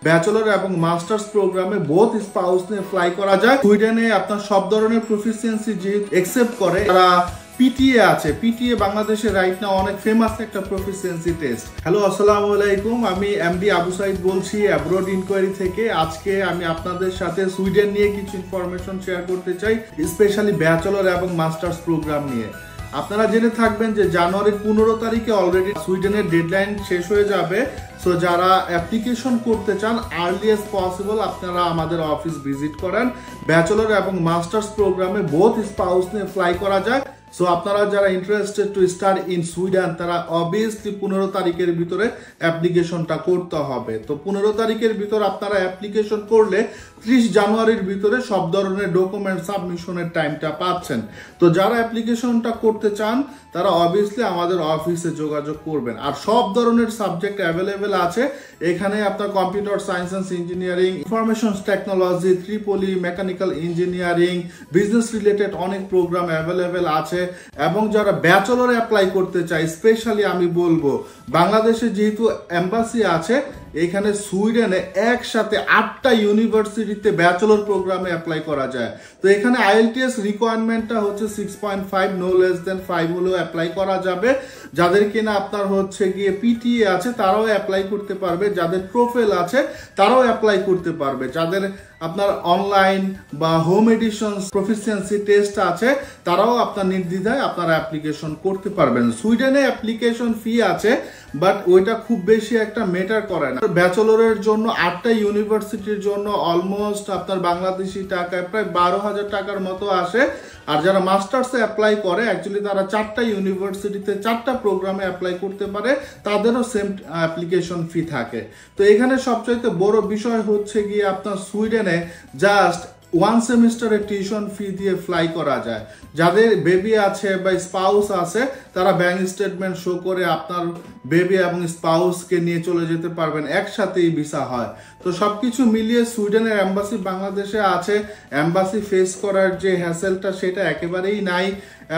Bachelor এবং masters প্রোগ্রামে both spouse নিয়ে ফ্লাই করা যায়। সুইডেনে আপনার সব ধরনের প্রফিসিয়েন্সি যেহেতু একসেপ্ট করে, তারা পিটিএ আছে। পিটিএ বাংলাদেশে রাইট নাও অনেক ফেমাস একটা প্রফিসিয়েন্সি টেস্ট। হ্যালো, আসসালামু আলাইকুম। আমি এমডি আবু সাইদ বলছি অ্যাব্রড ইনকোয়ারি থেকে। আজকে আমি আপনাদের সাথে সুইডেন নিয়ে কিছু ইনফরমেশন শেয়ার করতে চাই, স্পেশালি ব্যাচেলর এবং মাস্টার্স প্রোগ্রাম নিয়ে। আপনারা জেনে থাকবেন যে জানুয়ারির 15 তারিখে অলরেডি সুইডেনের ডেডলাইন শেষ হয়ে যাবে। সো যারা অ্যাপ্লিকেশন করতে চান আর্লিয়েস্ট পসিবল আপনারা আমাদের অফিস ভিজিট করেন। ব্যাচেলর এবং মাস্টার্স প্রোগ্রামে বোথ স্পাউস নিয়ে ফ্লাই করা যায়। সো আপনারা যারা interested to study in Sweden, তারা অবভিয়াসলি 15 তারিখের ভিতরে অ্যাপ্লিকেশনটা করতে হবে। তো 15 তারিখের ভিতর আপনারা অ্যাপ্লিকেশন করলে 30 জানুয়ারির ভিতরে সব ধরনের ডকুমেন্ট সাবমিশনের টাইমটা পাচ্ছেন। তো যারা অ্যাপ্লিকেশনটা করতে চান তারা অবভিয়াসলি আমাদের অফিসে যোগাযোগ করবেন। আর সব ধরনের সাবজেক্ট অ্যাভেলেবেল আছে এখানে। আপনার computer science and engineering, information technology, Tripoli, mechanical engineering, business related অনেক প্রোগ্রাম অ্যাভেলেবেল আছে। এবং যারা ব্যাচেলর অ্যাপ্লাই করতে চায়, স্পেশালি আমি বলবো বাংলাদেশে যেহেতু এম্বাসি আছে, এখানে সুইডেনে একসাথে 8টা ইউনিভার্সিটিতে ব্যাচেলর প্রোগ্রামে অ্যাপ্লাই করা যায়। তো এখানে আইএলটিএস রিকোয়ারমেন্টটা হচ্ছে 6.5, নো লেস দেন 5 হলেও অ্যাপ্লাই করা যাবে। যাদের কিনা আপনার হচ্ছে গিয়ে পিটিএ আছে তারাও অ্যাপ্লাই করতে পারবে, যাদের প্রোফাইল আছে তারাও অ্যাপ্লাই করতে পারবে, যাদের আপনার অনলাইন বা হোম এডিশন প্রফিসিয়েন্সি টেস্ট আছে তারাও আপনার নির্দ্বিধায় আপনারা অ্যাপ্লিকেশন করতে পারবেন। সুইডেনে অ্যাপ্লিকেশন ফি আছে, বাট ওইটা খুব বেশি একটা ম্যাটার করে না। ব্যাচেলরের জন্য 8টা ইউনিভার্সিটির জন্য অলমোস্ট আপনার বাংলাদেশি টাকায় প্রায় 12,000 টাকার মতো আসে। আর যারা মাস্টার্সে অ্যাপ্লাই করে অ্যাকচুয়ালি তারা 4টা ইউনিভার্সিটিতে 4টা প্রোগ্রামে অ্যাপ্লাই করতে পারে, তাদেরও সেম অ্যাপ্লিকেশন ফি থাকে। তো এখানে সবচাইতে বড় বিষয় হচ্ছে গিয়ে আপনার সুইডেনে জাস্ট 1 সেমিস্টারের টিউশন ফি দিয়ে ফ্লাই করা যায়। যাদের বেবি আছে বা স্পাউস আছে তারা ব্যাংক স্টেটমেন্ট শো করে আপনার বেবি এবং স্পাউসকে নিয়ে চলে যেতে পারবেন, একসাথেই ভিসা হয়। তো সবকিছু মিলিয়ে সুইডেনের এম্বাসি বাংলাদেশে আছে, এম্বাসি ফেস করার যে হ্যাসেলটা সেটা একেবারেই নাই।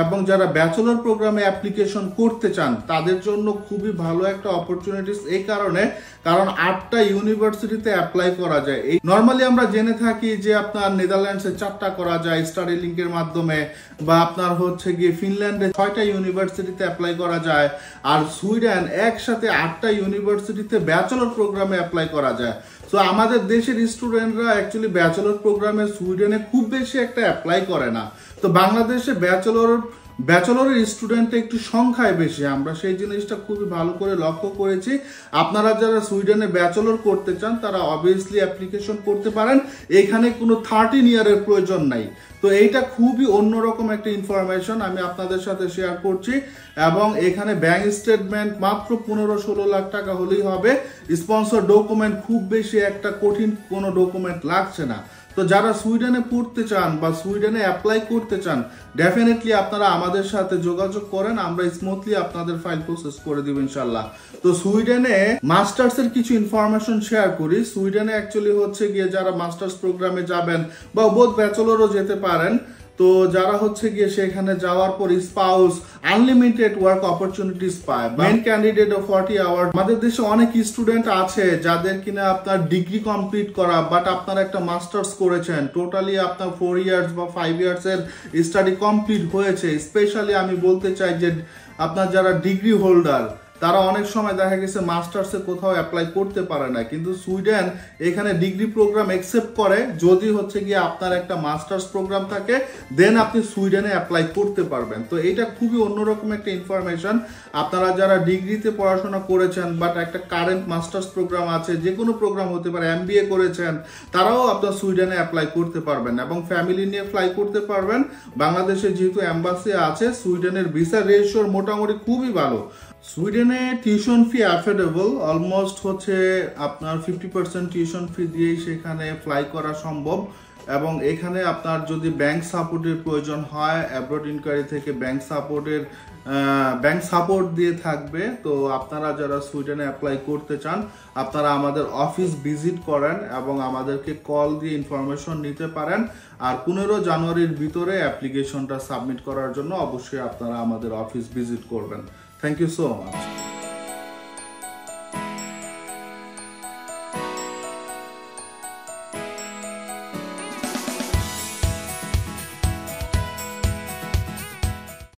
এবং যারা ব্যাচেলর প্রোগ্রামে অ্যাপ্লিকেশন করতে চান তাদের জন্য খুবই ভালো একটা অপরচুনিটিস, এই কারণে কারণ 8টা ইউনিভার্সিটিতে অ্যাপ্লাই করা যায়। এই নর্মালি আমরা জেনে থাকি যে আপনার নেদারল্যান্ডসে 4টা করা যায় স্টাডি লিঙ্কের মাধ্যমে, বা আপনার হচ্ছে গিয়ে ফিনল্যান্ডে 6টা ইউনিভার্সিটিতে অ্যাপ্লাই করা যায়। আর সুইডেন একসাথে 8টা ইউনিভার্সিটিতে ব্যাচেলর প্রোগ্রামে অ্যাপ্লাই করা যায়। সো আমাদের দেশের স্টুডেন্টরা অ্যাকচুয়ালি ব্যাচেলর প্রোগ্রামে সুইডেনে খুব বেশি একটা অ্যাপ্লাই করে না। তো বাংলাদেশে ব্যাচেলরের স্টুডেন্ট একটু সংখ্যায় বেশি, আমরা সেই জিনিসটা খুবই ভালো করে লক্ষ্য করেছি। আপনারা যারা সুইডেনে ব্যাচেলর করতে চান তারা অবভিয়াসলি অ্যাপ্লিকেশন করতে পারেন, এখানে কোনো 13 ইয়ারের প্রয়োজন নাই। তো এইটা খুবই অন্যরকম একটা ইনফরমেশন আমি আপনাদের সাথে শেয়ার করছি। এবং এখানে ব্যাংক স্টেটমেন্ট মাত্র 15-16 লাখ টাকা হলেই হবে। স্পন্সর ডকুমেন্ট খুব বেশি একটা কঠিন কোনো ডকুমেন্ট লাগছে না। তো যারা সুইডেনে পড়তে চান বা সুইডেনে অ্যাপ্লাই করতে চান ডেফিনেটলি আপনারা আমাদের সাথে যোগাযোগ করেন, আমরা স্মুথলি আপনাদের ফাইল প্রসেস করে দিব ইনশাল্লাহ। তো সুইডেনে মাস্টার্সের কিছু ইনফরমেশন শেয়ার করি। সুইডেনে অ্যাকচুয়ালি হচ্ছে গিয়ে যারা মাস্টার্স প্রোগ্রামে যাবেন বা বোধ ব্যাচেলরও যেতে পারেন, তো যারা হচ্ছে গিয়ে সেখানে যাওয়ার পর স্পাউস আনলিমিটেড ওয়ার্ক অপরচুনিটিস পায়, মেইন ক্যান্ডিডেট ও 40 আওয়ার। আমাদের দেশে অনেক স্টুডেন্ট আছে যাদের কিনা আপনার ডিগ্রি কমপ্লিট করা, বাট আপনার একটা মাস্টার্স করেছেন, টোটালি আপনার 4 ইয়ার্স বা 5 ইয়ার্সের স্টাডি কমপ্লিট হয়েছে। স্পেশালি আমি বলতে চাই যে আপনার যারা ডিগ্রি হোল্ডার তারা অনেক সময় দেখা গেছে মাস্টার্সে কোথাও অ্যাপ্লাই করতে পারে না, কিন্তু সুইডেন এখানে ডিগ্রি প্রোগ্রাম অ্যাকসেপ্ট করে। যদি হচ্ছে গিয়ে আপনার একটা মাস্টার্স প্রোগ্রাম থাকে দেন আপনি সুইডেনে অ্যাপ্লাই করতে পারবেন। তো এটা খুবই অন্যরকম একটা ইনফরমেশন। আপনারা যারা ডিগ্রিতে পড়াশোনা করেছেন বাট একটা কারেন্ট মাস্টার্স প্রোগ্রাম আছে, যে কোনো প্রোগ্রাম হতে পারে, এমবিএ করেছেন, তারাও আপনার সুইডেনে অ্যাপ্লাই করতে পারবেন এবং ফ্যামিলি নিয়ে ফ্লাই করতে পারবেন। বাংলাদেশে যেহেতু এম্বাসি আছে, সুইডেনের ভিসা রেশিও মোটামুটি খুবই ভালো। সুইডেনে টিউশন ফি অ্যাফোর্ডেবল, অলমোস্ট হচ্ছে আপনার 50% টিউশন ফি দিয়েই সেখানে ফ্লাই করা সম্ভব। এবং এখানে আপনার যদি ব্যাংক সাপোর্টের প্রয়োজন হয়, অ্যাব্রড ইনকোয়ারি থেকে ব্যাংক সাপোর্ট দিয়ে থাকবে। তো আপনারা যারা সুইডেনে অ্যাপ্লাই করতে চান আপনারা আমাদের অফিস ভিজিট করেন এবং আমাদেরকে কল দিয়ে ইনফরমেশন নিতে পারেন। আর 15 জানুয়ারির ভিতরে অ্যাপ্লিকেশনটা সাবমিট করার জন্য অবশ্যই আপনারা আমাদের অফিস ভিজিট করবেন। Thank you so much.